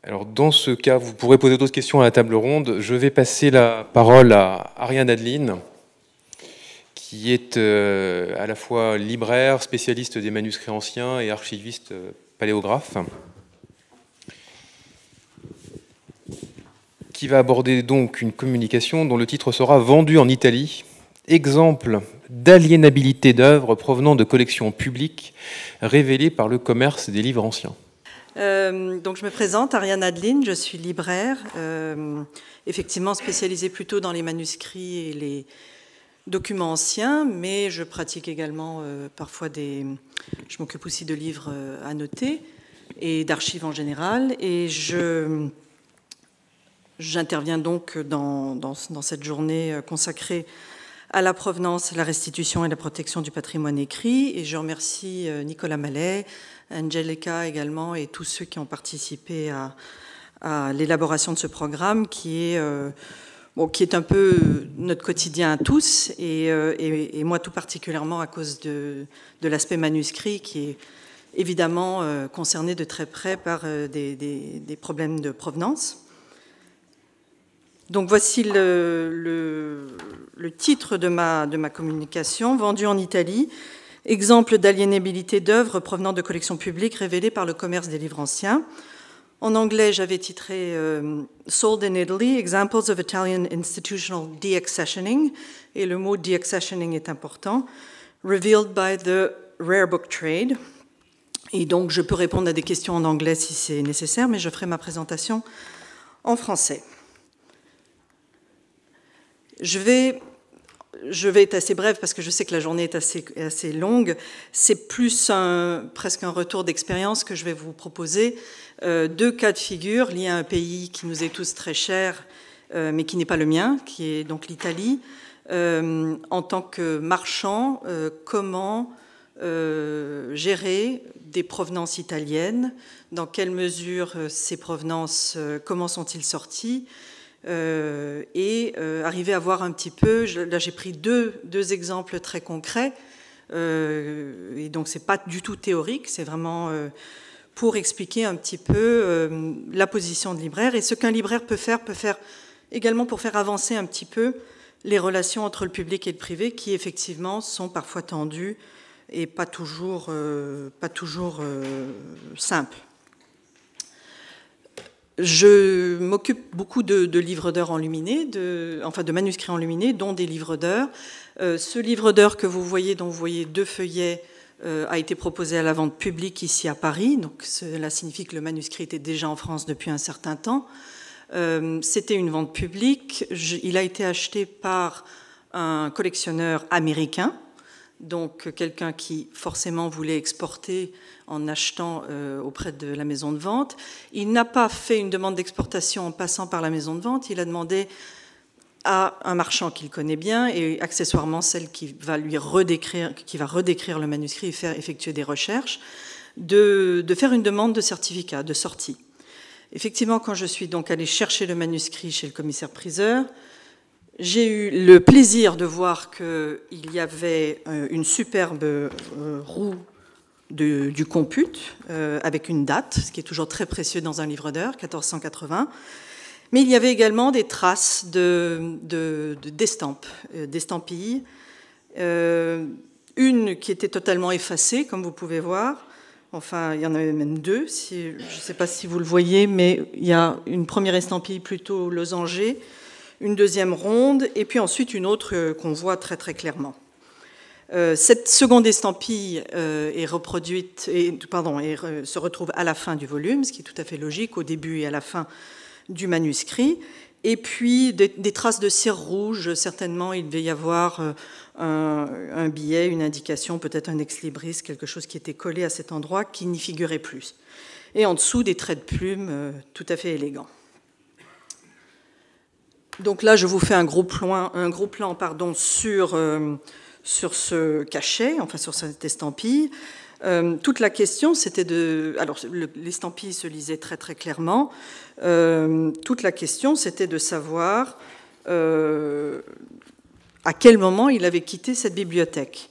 Alors, dans ce cas, vous pourrez poser d'autres questions à la table ronde. Je vais passer la parole à Ariane Adeline, qui est à la fois libraire, spécialiste des manuscrits anciens et archiviste paléographe, qui va aborder donc une communication dont le titre sera « Vendu en Italie, exemple d'aliénabilité d'œuvres provenant de collections publiques révélées par le commerce des livres anciens ». Donc je me présente, Ariane Adeline, je suis libraire, effectivement spécialisée plutôt dans les manuscrits et les documents anciens, mais je pratique également parfois je m'occupe aussi de livres annotés et d'archives en général, et j'interviens donc dans cette journée consacrée à la provenance, la restitution et la protection du patrimoine écrit, et je remercie Nicolas Mallet, Angelica également, et tous ceux qui ont participé à l'élaboration de ce programme qui est un peu notre quotidien à tous, et moi tout particulièrement à cause de l'aspect manuscrit qui est évidemment concerné de très près par des problèmes de provenance. Donc voici le titre de ma communication, « Vendu en Italie, exemple d'aliénabilité d'œuvres provenant de collections publiques révélées par le commerce des livres anciens ». En anglais, j'avais titré « Sold in Italy, examples of Italian institutional deaccessioning », et le mot deaccessioning est important, « revealed by the rare book trade ». Et donc, je peux répondre à des questions en anglais si c'est nécessaire, mais je ferai ma présentation en français. Je vais être assez brève parce que je sais que la journée est assez longue. C'est plus presque un retour d'expérience que je vais vous proposer. Deux cas de figure liés à un pays qui nous est tous très cher, mais qui n'est pas le mien, qui est donc l'Italie. En tant que marchand, comment gérer des provenances italiennes, dans quelle mesure ces provenances, comment sont-ils sortis, et arriver à voir un petit peu, là j'ai pris deux exemples très concrets, et donc c'est pas du tout théorique, c'est vraiment pour expliquer un petit peu la position de libraire et ce qu'un libraire peut faire également pour faire avancer un petit peu les relations entre le public et le privé qui effectivement sont parfois tendues et pas toujours simples. Je m'occupe beaucoup de livres d'heures enluminés, de manuscrits enluminés, dont des livres d'heures. Ce livre d'heures que vous voyez, dont vous voyez deux feuillets, a été proposé à la vente publique ici à Paris. Donc cela signifie que le manuscrit était déjà en France depuis un certain temps. C'était une vente publique. Il a été acheté par un collectionneur américain, donc quelqu'un qui forcément voulait exporter en achetant auprès de la maison de vente. Il n'a pas fait une demande d'exportation en passant par la maison de vente, il a demandé à un marchand qu'il connaît bien et accessoirement celle qui va redécrire le manuscrit et effectuer des recherches, de faire une demande de certificat de sortie. Effectivement, quand je suis donc allée chercher le manuscrit chez le commissaire-priseur, j'ai eu le plaisir de voir qu'il y avait une superbe roue du compute avec une date, ce qui est toujours très précieux dans un livre d'heures, 1480. Mais il y avait également des traces d'estampilles. Une qui était totalement effacée, comme vous pouvez voir. Enfin, il y en avait même deux. Je ne sais pas si vous le voyez, mais il y a une première estampille plutôt losangée, une deuxième ronde, et puis ensuite une autre qu'on voit très très clairement. Cette seconde estampille est reproduite, se retrouve à la fin du volume, ce qui est tout à fait logique, au début et à la fin du manuscrit. Et puis des traces de cire rouge, certainement il devait y avoir un billet, une indication, peut-être un ex-libris, quelque chose qui était collé à cet endroit qui n'y figurait plus. Et en dessous, des traits de plume tout à fait élégants. Donc là, je vous fais un gros plan sur ce cachet, enfin sur cette estampille. Toute la question, c'était de... Alors, l'estampille se lisait très très clairement. Toute la question, c'était de savoir à quel moment il avait quitté cette bibliothèque.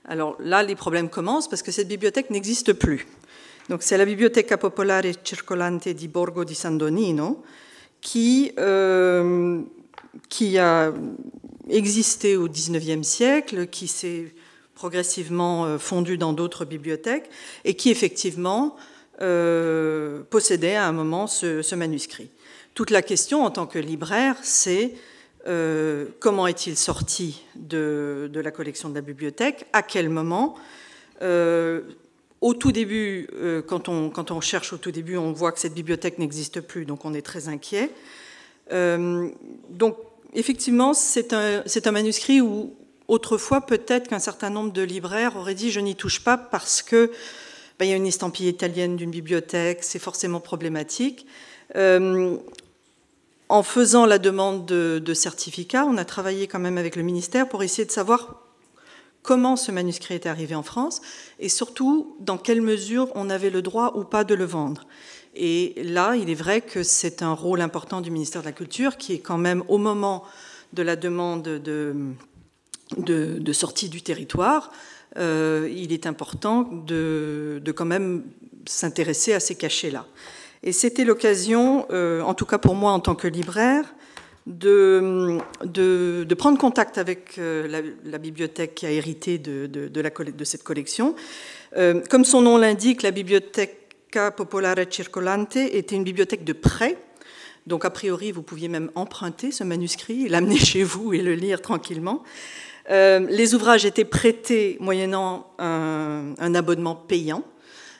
Alors là, les problèmes commencent parce que cette bibliothèque n'existe plus. Donc c'est la Biblioteca Popolare Circolante di Borgo di San Donnino qui a existé au XIXe siècle, qui s'est progressivement fondue dans d'autres bibliothèques et qui effectivement possédait à un moment ce manuscrit. Toute la question en tant que libraire, c'est comment est-il sorti de la collection de la bibliothèque, à quel moment. Au tout début, quand on cherche au tout début, on voit que cette bibliothèque n'existe plus, donc on est très inquiet. Donc, effectivement, c'est un manuscrit où, autrefois, peut-être qu'un certain nombre de libraires auraient dit « je n'y touche pas parce que il y a une estampille italienne d'une bibliothèque, c'est forcément problématique ». En faisant la demande de certificat, on a travaillé quand même avec le ministère pour essayer de savoir comment ce manuscrit est arrivé en France et surtout dans quelle mesure on avait le droit ou pas de le vendre. Et là, il est vrai que c'est un rôle important du ministère de la Culture qui est quand même au moment de la demande de sortie du territoire, il est important de quand même s'intéresser à ces cachets-là. Et c'était l'occasion, en tout cas pour moi en tant que libraire, de prendre contact avec la bibliothèque qui a hérité de cette collection. Comme son nom l'indique, la Biblioteca Popolare Circolante était une bibliothèque de prêt. Donc, a priori, vous pouviez même emprunter ce manuscrit, l'amener chez vous et le lire tranquillement. Les ouvrages étaient prêtés moyennant un abonnement payant.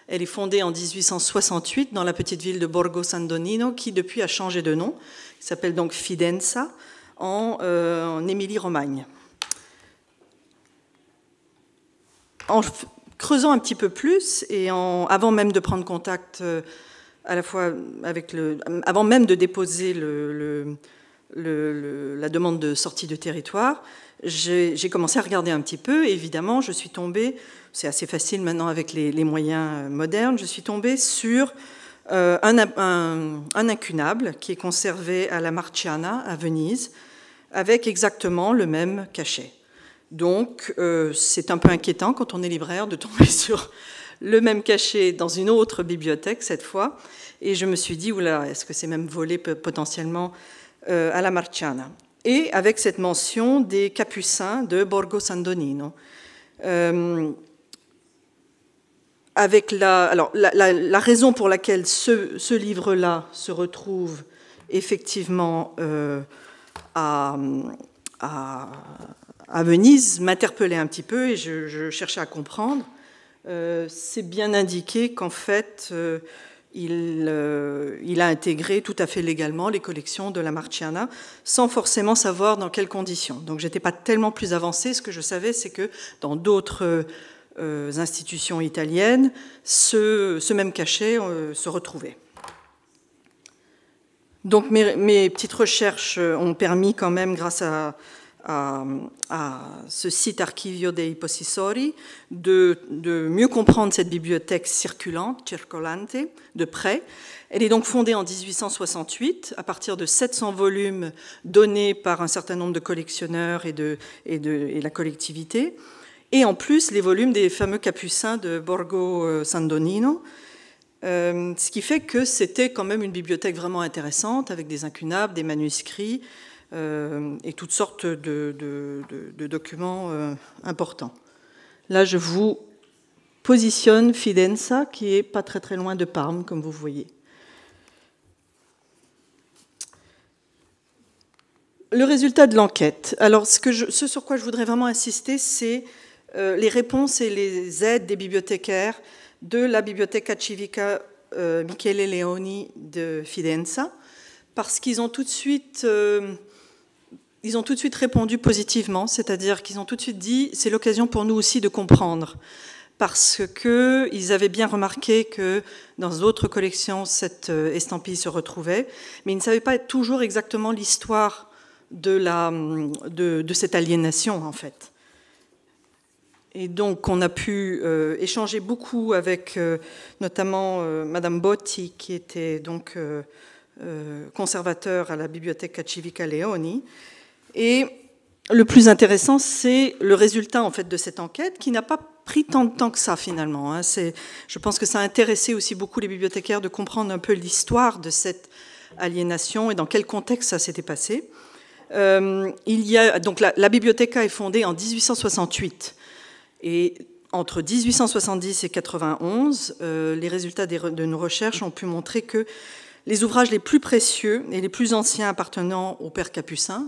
Elle est fondée en 1868 dans la petite ville de Borgo San Donnino, qui depuis a changé de nom. Il s'appelle donc Fidenza, en Émilie-Romagne. En creusant un petit peu plus, et avant même de prendre contact à la fois avant même de déposer la demande de sortie de territoire, j'ai commencé à regarder un petit peu. Et évidemment, je suis tombée, c'est assez facile maintenant avec les moyens modernes, je suis tombée sur un incunable qui est conservé à la Marciana, à Venise, avec exactement le même cachet. Donc, c'est un peu inquiétant quand on est libraire de tomber sur le même cachet dans une autre bibliothèque cette fois. Et je me suis dit, oula, est-ce que c'est même volé potentiellement à la Marciana? Et avec cette mention des Capucins de Borgo San Donnino. Avec la raison pour laquelle ce livre-là se retrouve effectivement à Venise m'interpellait un petit peu et je cherchais à comprendre. C'est bien indiqué qu'en fait, il a intégré tout à fait légalement les collections de la Marciana sans forcément savoir dans quelles conditions. Donc je n'étais pas tellement plus avancée. Ce que je savais, c'est que dans d'autres institutions italiennes, ce même cachet se retrouvait. Donc mes petites recherches ont permis quand même, grâce à ce site Archivio dei Possessori, de mieux comprendre cette bibliothèque circolante, de près. Elle est donc fondée en 1868, à partir de 700 volumes donnés par un certain nombre de collectionneurs et la collectivité. Et en plus, les volumes des fameux Capucins de Borgo San Donnino, ce qui fait que c'était quand même une bibliothèque vraiment intéressante, avec des incunables, des manuscrits, et toutes sortes de documents importants. Là, je vous positionne Fidenza, qui est pas très très loin de Parme, comme vous voyez. Le résultat de l'enquête. Alors, ce sur quoi je voudrais vraiment insister, c'est les réponses et les aides des bibliothécaires de la Biblioteca Civica Michele Leoni de Fidenza, parce qu'ils ont tout de suite répondu positivement, c'est-à-dire qu'ils ont tout de suite dit c'est l'occasion pour nous aussi de comprendre, parce qu'ils avaient bien remarqué que dans d'autres collections, cette estampille se retrouvait, mais ils ne savaient pas toujours exactement l'histoire de cette aliénation, en fait. Et donc, on a pu échanger beaucoup avec notamment Madame Botti, qui était donc conservateur à la Biblioteca Civica Leoni. Et le plus intéressant, c'est le résultat en fait de cette enquête, qui n'a pas pris tant de temps que ça finalement. Hein. Je pense que ça a intéressé aussi beaucoup les bibliothécaires de comprendre un peu l'histoire de cette aliénation et dans quel contexte ça s'était passé. Donc la Biblioteca est fondée en 1868 et entre 1870 et 91, les résultats de nos recherches ont pu montrer que les ouvrages les plus précieux et les plus anciens appartenant au père Capucin,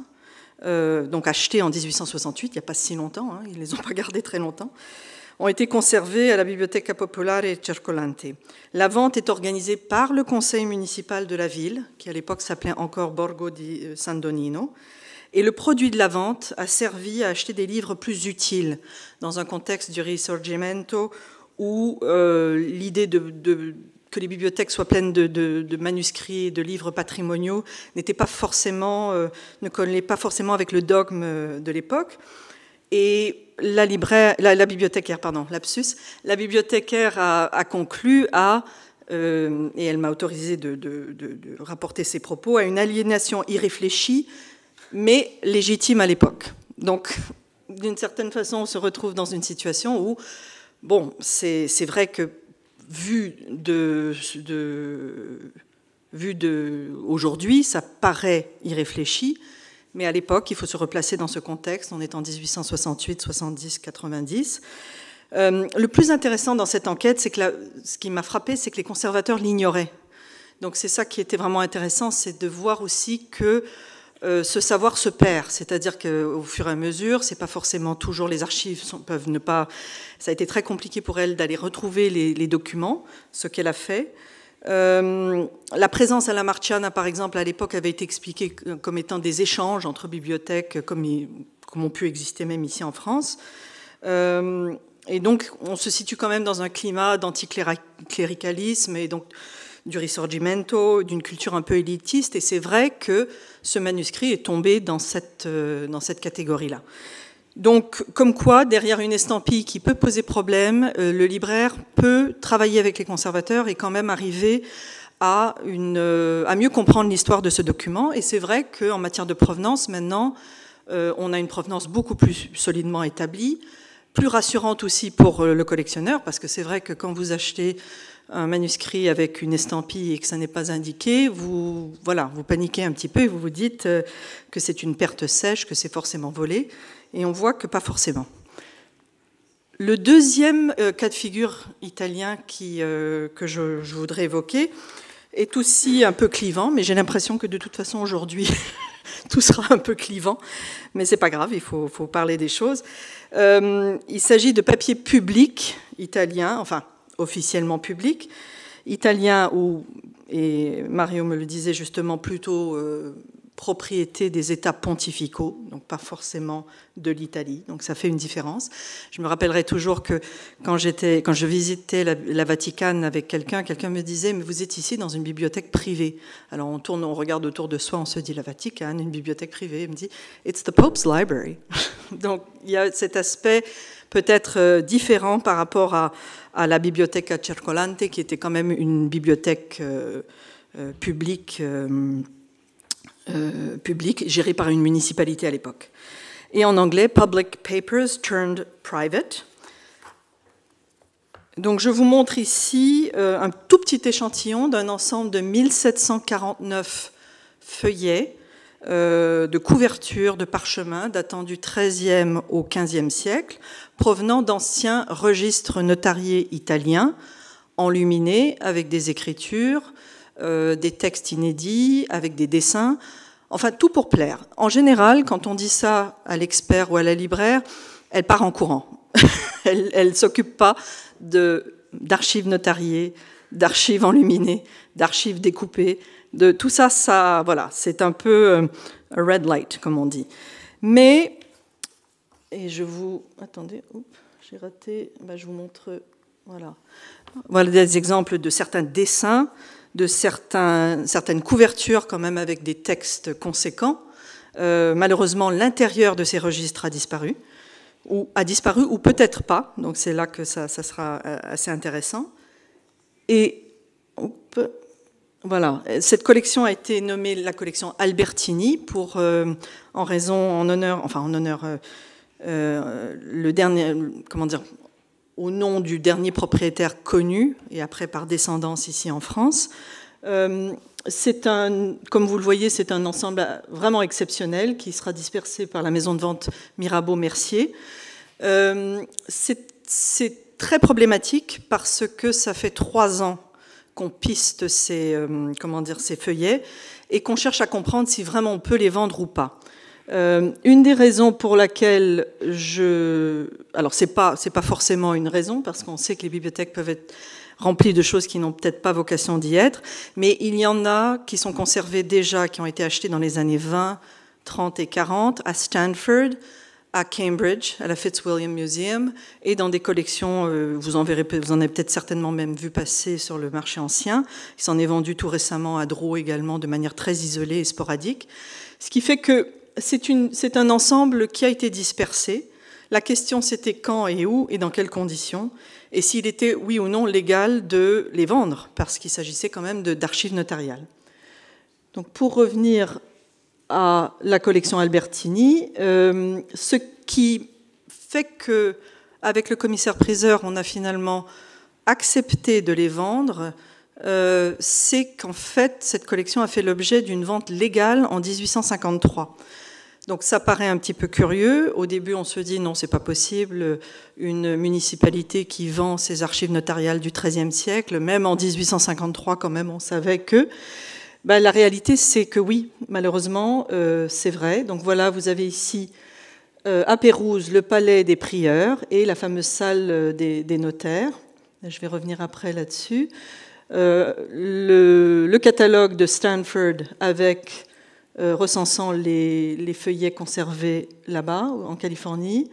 donc achetés en 1868, il n'y a pas si longtemps, hein, ils ne les ont pas gardés très longtemps, ont été conservés à la Biblioteca Popolare Circolante. La vente est organisée par le conseil municipal de la ville, qui à l'époque s'appelait encore Borgo di San Donino, et le produit de la vente a servi à acheter des livres plus utiles dans un contexte du Risorgimento où l'idée que les bibliothèques soient pleines de manuscrits et de livres patrimoniaux n'était pas forcément, ne collait pas forcément avec le dogme de l'époque. Et la bibliothécaire a conclu à, et elle m'a autorisé de rapporter ses propos, à une aliénation irréfléchie, mais légitime à l'époque. Donc, d'une certaine façon, on se retrouve dans une situation où, bon, c'est vrai que vu aujourd'hui, ça paraît irréfléchi, mais à l'époque, il faut se replacer dans ce contexte. On est en 1868, 70, 90. Le plus intéressant dans cette enquête, c'est que ce qui m'a frappé, c'est que les conservateurs l'ignoraient. Donc c'est ça qui était vraiment intéressant, c'est de voir aussi que ce savoir se perd, c'est-à-dire qu'au fur et à mesure, c'est pas forcément toujours les archives peuvent ne pas. Ça a été très compliqué pour elle d'aller retrouver les documents, ce qu'elle a fait. La présence à la Marciana, par exemple, à l'époque, avait été expliquée comme étant des échanges entre bibliothèques, comme ont pu exister même ici en France. Et donc, on se situe quand même dans un climat d'anticléricalisme et donc du Risorgimento, d'une culture un peu élitiste, et c'est vrai que ce manuscrit est tombé dans cette catégorie-là. Donc, comme quoi, derrière une estampille qui peut poser problème, le libraire peut travailler avec les conservateurs et quand même arriver à mieux comprendre l'histoire de ce document. Et c'est vrai qu'en matière de provenance, maintenant, on a une provenance beaucoup plus solidement établie, plus rassurante aussi pour le collectionneur, parce que c'est vrai que quand vous achetez un manuscrit avec une estampille et que ça n'est pas indiqué, vous paniquez un petit peu et vous vous dites que c'est une perte sèche, que c'est forcément volé, et on voit que pas forcément. Le deuxième cas de figure italien que je voudrais évoquer est aussi un peu clivant, mais j'ai l'impression que de toute façon aujourd'hui tout sera un peu clivant, mais c'est pas grave, il faut parler des choses. Il s'agit de papier public italien, enfin officiellement public, italien et Mario me le disait justement, plutôt propriété des États pontificaux, donc pas forcément de l'Italie, donc ça fait une différence. Je me rappellerai toujours que quand je visitais la Vatican avec quelqu'un me disait « mais vous êtes ici dans une bibliothèque privée ». Alors on regarde autour de soi, on se dit « la Vatican, une bibliothèque privée ». Il me dit « it's the Pope's library ». Donc il y a cet aspect peut-être différent par rapport à la Biblioteca Circolante, qui était quand même une bibliothèque publique gérée par une municipalité à l'époque. Et en anglais, Public Papers Turned Private. Donc je vous montre ici un tout petit échantillon d'un ensemble de 1749 feuillets de couverture de parchemin datant du XIIIe au XVe siècle, provenant d'anciens registres notariés italiens, enluminés avec des écritures, des textes inédits, avec des dessins, enfin tout pour plaire. En général, quand on dit ça à l'expert ou à la libraire, elle part en courant. Elle ne s'occupe pas d'archives notariées, d'archives enluminées, d'archives découpées, de tout ça, voilà, c'est un peu a red light, comme on dit. Mais, et attendez, j'ai raté, je vous montre, voilà des exemples de certains dessins, de certaines couvertures quand même avec des textes conséquents. Malheureusement, l'intérieur de ces registres a disparu ou peut-être pas, donc c'est là que ça sera assez intéressant. Et voilà, cette collection a été nommée la collection Albertini le dernier, au nom du dernier propriétaire connu, et après par descendance ici en France. Comme vous le voyez, c'est un ensemble vraiment exceptionnel qui sera dispersé par la maison de vente Mirabeau-Mercier. C'est très problématique parce que ça fait 3 ans qu'on piste ces feuillets et qu'on cherche à comprendre si vraiment on peut les vendre ou pas. Une des raisons pour laquelle alors c'est pas forcément une raison, parce qu'on sait que les bibliothèques peuvent être remplies de choses qui n'ont peut-être pas vocation d'y être, mais il y en a qui sont conservées déjà, qui ont été achetées dans les années 20, 30 et 40 à Stanford, à Cambridge, à la Fitzwilliam Museum, et dans des collections, vous en avez peut-être certainement même vu passer sur le marché ancien. Il s'en est vendu tout récemment à Dreux également, de manière très isolée et sporadique. Ce qui fait que c'est un ensemble qui a été dispersé. La question, c'était quand et où et dans quelles conditions, et s'il était, oui ou non, légal de les vendre, parce qu'il s'agissait quand même d'archives notariales. Donc, pour revenir à la collection Albertini, ce qui fait que, avec le commissaire-priseur, on a finalement accepté de les vendre, c'est qu'en fait, cette collection a fait l'objet d'une vente légale en 1853. Donc ça paraît un petit peu curieux. Au début, on se dit non, c'est pas possible. Une municipalité qui vend ses archives notariales du XIIIe siècle, même en 1853, quand même, on savait que. La réalité, c'est que oui, malheureusement, c'est vrai. Donc voilà, vous avez ici à Pérouse le palais des prieurs et la fameuse salle des notaires. Je vais revenir après là-dessus. Le catalogue de Stanford avec recensant les feuillets conservés là-bas, en Californie,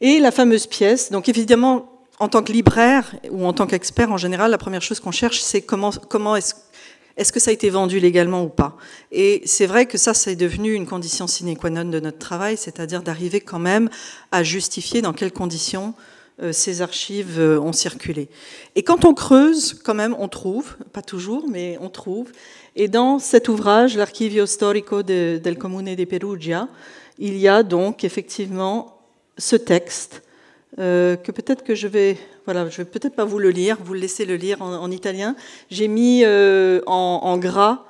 et la fameuse pièce. Donc évidemment, en tant que libraire ou en tant qu'expert, en général, la première chose qu'on cherche, c'est comment est-ce que ça a été vendu légalement ou pas. Et c'est vrai que ça, c'est devenu une condition sine qua non de notre travail, c'est-à-dire d'arriver quand même à justifier dans quelles conditions ces archives ont circulé. Et quand on creuse, quand même, on trouve, pas toujours, mais on trouve. Et dans cet ouvrage, l'Archivio Storico del Comune di Perugia, il y a donc effectivement ce texte que peut-être que je vais peut-être pas vous le lire, vous le laissez le lire en italien. J'ai mis en gras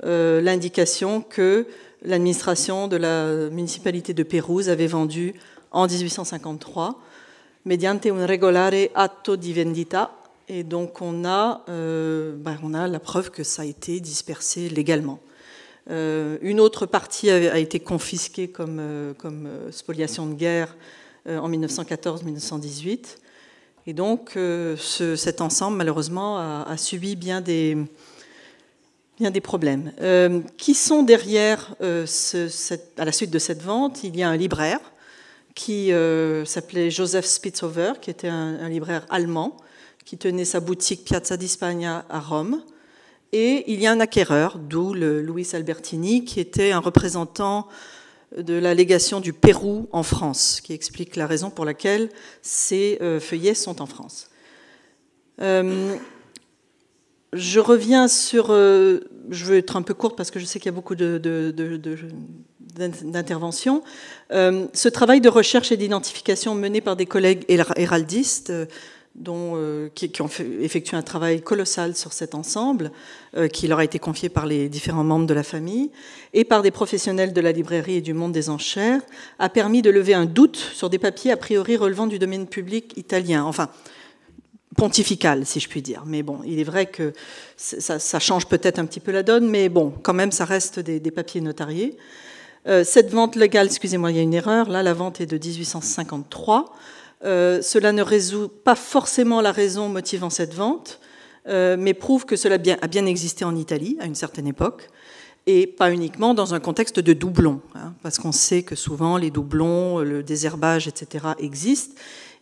l'indication que l'administration de la municipalité de Pérouse avait vendu en 1853 mediante un regolare atto di vendita. Et donc on a la preuve que ça a été dispersé légalement. Une autre partie a été confisquée comme spoliation de guerre en 1914-1918. Et donc cet ensemble, malheureusement, a subi bien des problèmes. Qui sont derrière, à la suite de cette vente? Il y a un libraire qui s'appelait Joseph Spitzhofer, qui était un libraire allemand, qui tenait sa boutique Piazza di Spagna à Rome. Et il y a un acquéreur, d'où le Luis Albertini, qui était un représentant de la légation du Pérou en France, qui explique la raison pour laquelle ces feuillets sont en France. Je reviens sur... je veux être un peu courte parce que je sais qu'il y a beaucoup d'interventions. Ce travail de recherche et d'identification mené par des collègues héraldistes qui ont effectué un travail colossal sur cet ensemble, qui leur a été confié par les différents membres de la famille, et par des professionnels de la librairie et du monde des enchères, a permis de lever un doute sur des papiers a priori relevant du domaine public italien, enfin pontifical, si je puis dire. Mais bon, il est vrai que ça change peut-être un petit peu la donne, mais bon, quand même, ça reste des papiers notariés. Cette vente légale, excusez-moi, il y a une erreur, là, la vente est de 1853. Cela ne résout pas forcément la raison motivant cette vente, mais prouve que cela a bien existé en Italie à une certaine époque, et pas uniquement dans un contexte de doublons, parce qu'on sait que souvent les doublons, le désherbage, etc. existent,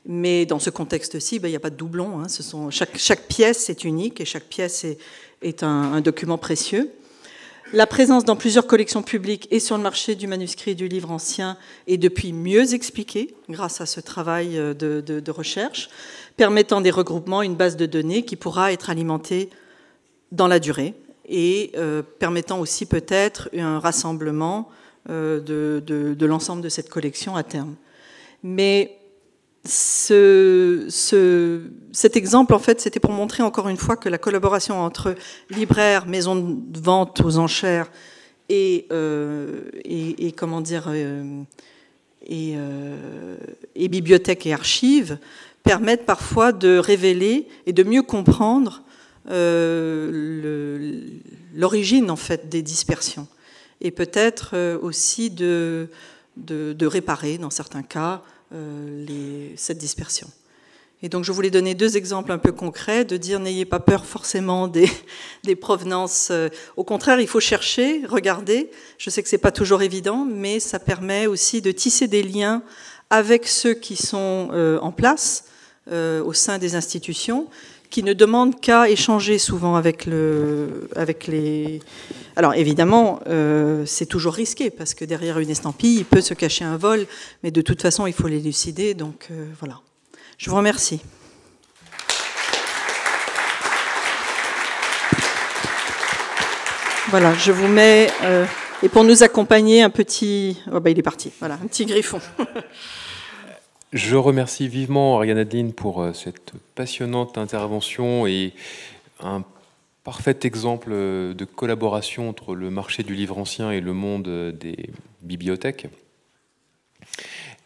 mais dans ce contexte-ci, il n'y a pas de doublons. Chaque pièce est unique et chaque pièce est un document précieux. La présence dans plusieurs collections publiques et sur le marché du manuscrit et du livre ancien est depuis mieux expliquée grâce à ce travail de recherche, permettant des regroupements, une base de données qui pourra être alimentée dans la durée et permettant aussi peut-être un rassemblement de l'ensemble de cette collection à terme. Mais cet exemple, en fait, c'était pour montrer encore une fois que la collaboration entre libraires, maisons de vente aux enchères et comment dire, et bibliothèques et archives permettent parfois de révéler et de mieux comprendre l'origine, en fait, des dispersions. Et peut-être aussi de réparer, dans certains cas, cette dispersion. Et donc je voulais donner deux exemples un peu concrets, de dire n'ayez pas peur forcément des provenances. Au contraire, il faut chercher, regarder. Je sais que c'est pas toujours évident, mais ça permet aussi de tisser des liens avec ceux qui sont en place au sein des institutions, qui ne demandent qu'à échanger souvent avec les... Alors évidemment, c'est toujours risqué, parce que derrière une estampille, il peut se cacher un vol, mais de toute façon, il faut l'élucider, donc voilà. Je vous remercie. Voilà, je vous mets... et pour nous accompagner, un petit... Oh, bah, il est parti, voilà, un petit griffon. Je remercie vivement Ariane Adeline pour cette passionnante intervention et un parfait exemple de collaboration entre le marché du livre ancien et le monde des bibliothèques.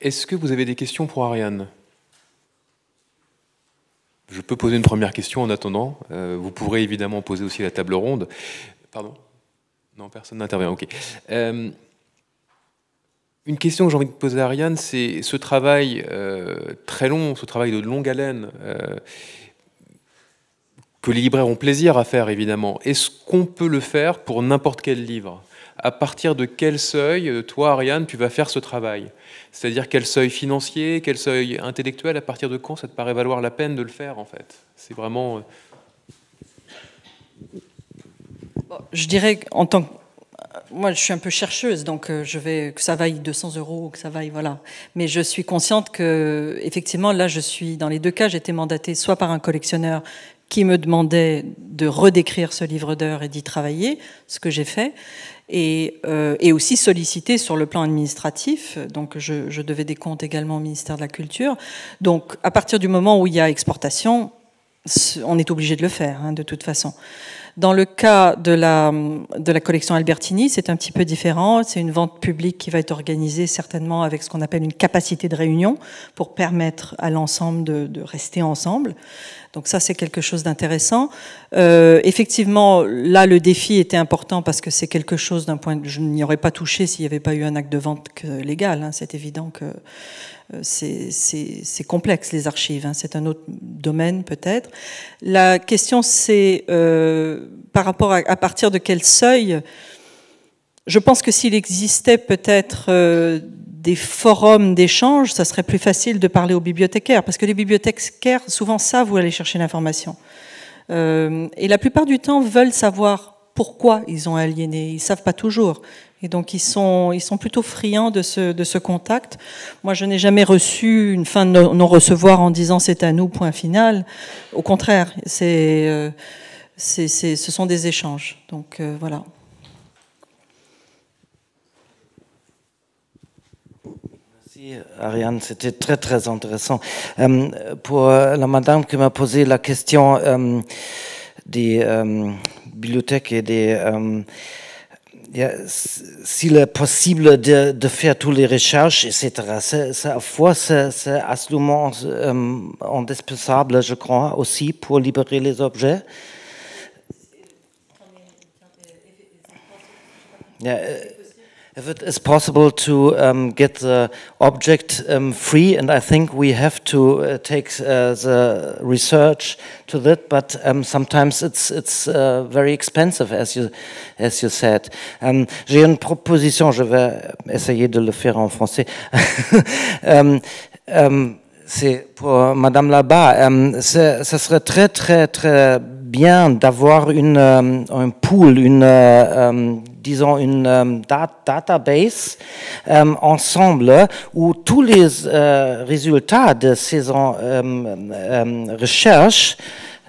Est-ce que vous avez des questions pour Ariane ? Je peux poser une première question en attendant. Vous pourrez évidemment poser aussi la table ronde. Pardon ? Non, personne n'intervient, ok. Une question que j'ai envie de poser à Ariane, c'est ce travail très long, ce travail de longue haleine, que les libraires ont plaisir à faire, évidemment. Est-ce qu'on peut le faire pour n'importe quel livre ? À partir de quel seuil, toi, Ariane, tu vas faire ce travail ? C'est-à-dire quel seuil financier, quel seuil intellectuel, à partir de quand ça te paraît valoir la peine de le faire, en fait ? C'est vraiment... Bon, je dirais qu'en tant que... Moi, je suis un peu chercheuse, donc je vais que ça vaille 200 €, que ça vaille, voilà. Mais je suis consciente que, effectivement, là, je suis dans les deux cas, j'étais mandatée soit par un collectionneur qui me demandait de redécrire ce livre d'heures et d'y travailler, ce que j'ai fait, et aussi sollicitée sur le plan administratif. Donc, je devais des comptes également au ministère de la Culture. Donc, à partir du moment où il y a exportation, on est obligé de le faire, hein, de toute façon. Dans le cas de la collection Albertini, c'est un petit peu différent. C'est une vente publique qui va être organisée certainement avec ce qu'on appelle une capacité de réunion pour permettre à l'ensemble de rester ensemble. Donc ça, c'est quelque chose d'intéressant. Effectivement, là, le défi était important parce que c'est quelque chose d'un point de... Je n'y aurais pas touché s'il n'y avait pas eu un acte de vente légal. Hein. C'est évident que c'est complexe, les archives. Hein. C'est un autre domaine, peut-être. La question, c'est par rapport à partir de quel seuil. Je pense que s'il existait peut-être des forums d'échange, ça serait plus facile de parler aux bibliothécaires, parce que les bibliothécaires, souvent, savent où aller chercher l'information. Et la plupart du temps, veulent savoir pourquoi ils ont aliéné. Ils ne savent pas toujours. Et donc, ils sont plutôt friands de ce contact. Moi, je n'ai jamais reçu une fin de non-recevoir en disant « c'est à nous, point final ». Au contraire, ce sont des échanges. Donc, voilà. Merci Ariane, c'était très très intéressant. Pour la madame qui m'a posé la question des bibliothèques et des... s'il est possible de faire toutes les recherches, etc. À la fois, c'est absolument indispensable, je crois, aussi pour libérer les objets. If it is possible to get the object free, and I think we have to take the research to that, but sometimes it's very expensive, as you said. J'ai une proposition, je vais essayer de le faire en français. C'est pour Madame là-bas. Ça serait très très très bien d'avoir un pool, disons une database ensemble où tous les résultats de ces recherches,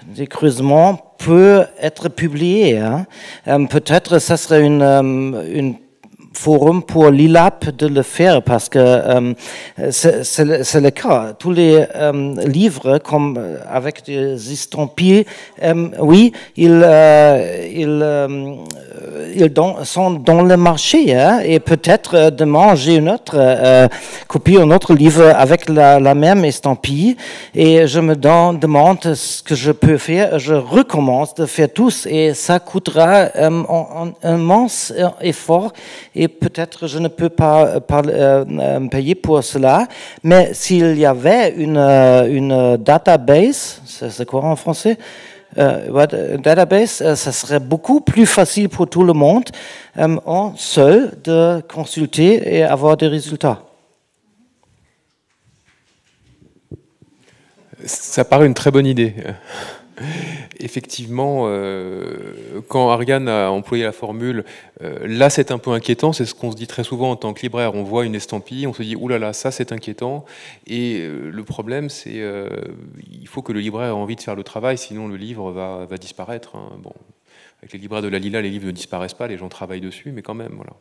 des creusements, peuvent être publiés. Hein. Peut-être ça serait une forum pour l'ILAP de le faire parce que c'est le cas. Tous les livres comme avec des estampillés, oui, ils sont dans le marché, hein, et peut-être demain j'ai une autre copie, un autre livre avec la même estampille, et je me demande ce que je peux faire. Je recommence de faire tous, et ça coûtera un immense effort, et peut-être je ne peux pas payer pour cela. Mais s'il y avait une database, c'est quoi en français? Database, ça serait beaucoup plus facile pour tout le monde en seul de consulter et avoir des résultats. Ça paraît une très bonne idée. Effectivement, quand Ariane a employé la formule, là c'est un peu inquiétant, c'est ce qu'on se dit très souvent en tant que libraire, on voit une estampille, on se dit oulala, ça c'est inquiétant, et le problème c'est il faut que le libraire ait envie de faire le travail, sinon le livre va disparaître. Hein. Bon, avec les libraires de la Lila, les livres ne disparaissent pas, les gens travaillent dessus, mais quand même, voilà.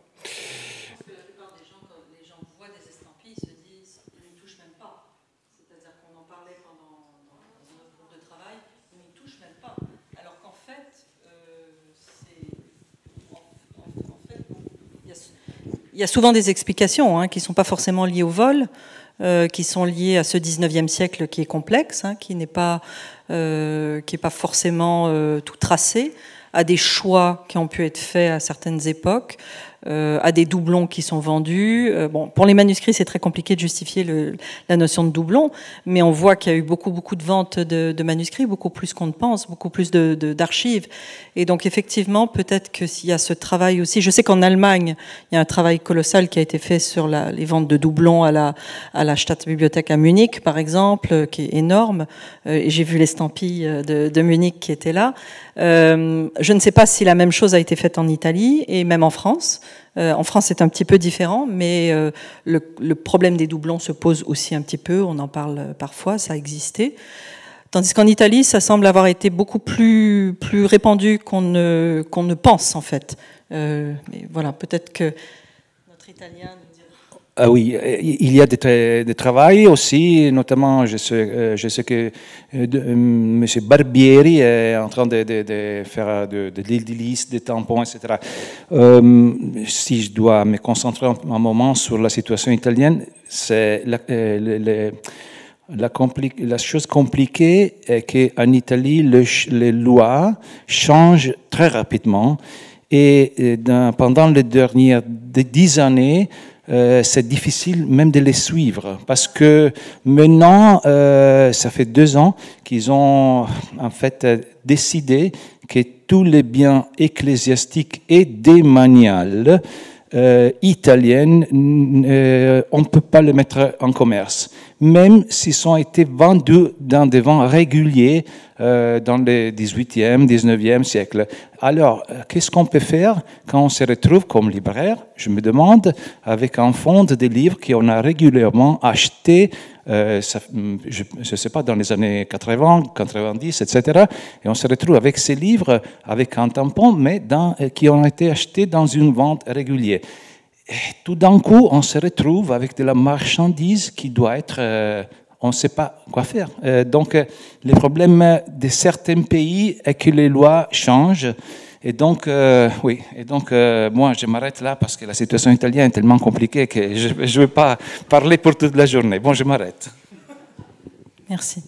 Il y a souvent des explications qui ne sont pas forcément liées au vol, qui sont liées à ce 19e siècle qui est complexe, qui n'est pas forcément tout tracé, à des choix qui ont pu être faits à certaines époques, à des doublons qui sont vendus. Bon, pour les manuscrits, c'est très compliqué de justifier la notion de doublon, mais on voit qu'il y a eu beaucoup de ventes de manuscrits, beaucoup plus qu'on ne pense, beaucoup plus d'archives. Et donc, effectivement, peut-être que s'il y a ce travail aussi... Je sais qu'en Allemagne, il y a un travail colossal qui a été fait sur les ventes de doublons à la Staatsbibliothek à Munich, par exemple, qui est énorme. Et j'ai vu l'estampille de Munich qui était là. Je ne sais pas si la même chose a été faite en Italie et même en France. En France, c'est un petit peu différent, mais le problème des doublons se pose aussi un petit peu. On en parle parfois, ça a existé. Tandis qu'en Italie, ça semble avoir été beaucoup plus répandu qu'on ne pense, en fait. Mais voilà, peut-être que notre Italien... Oui, il y a des travaux aussi, notamment je sais que M. Barbieri est en train de faire des listes, des tampons, etc. Si je dois me concentrer un moment sur la situation italienne, c'est la chose compliquée est qu'en Italie, les lois changent très rapidement, et pendant les dernières 10 années, c'est difficile même de les suivre, parce que maintenant, ça fait 2 ans qu'ils ont en fait décidé que tous les biens ecclésiastiques et démaniales italiennes, on ne peut pas les mettre en commerce, même s'ils ont été vendus dans des ventes réguliers dans le 18e, 19e siècle. Alors, qu'est-ce qu'on peut faire quand on se retrouve comme libraire, je me demande, avec un fonds de livres qu'on a régulièrement acheté, je ne sais pas, dans les années 80, 90, etc. Et on se retrouve avec ces livres, avec un tampon, mais qui ont été achetés dans une vente régulière. Et tout d'un coup, on se retrouve avec de la marchandise qui doit être... on ne sait pas quoi faire. Donc, le problème de certains pays est que les lois changent. Et donc, oui. Et donc, moi, je m'arrête là parce que la situation italienne est tellement compliquée que je ne vais pas parler pour toute la journée. Bon, je m'arrête. Merci.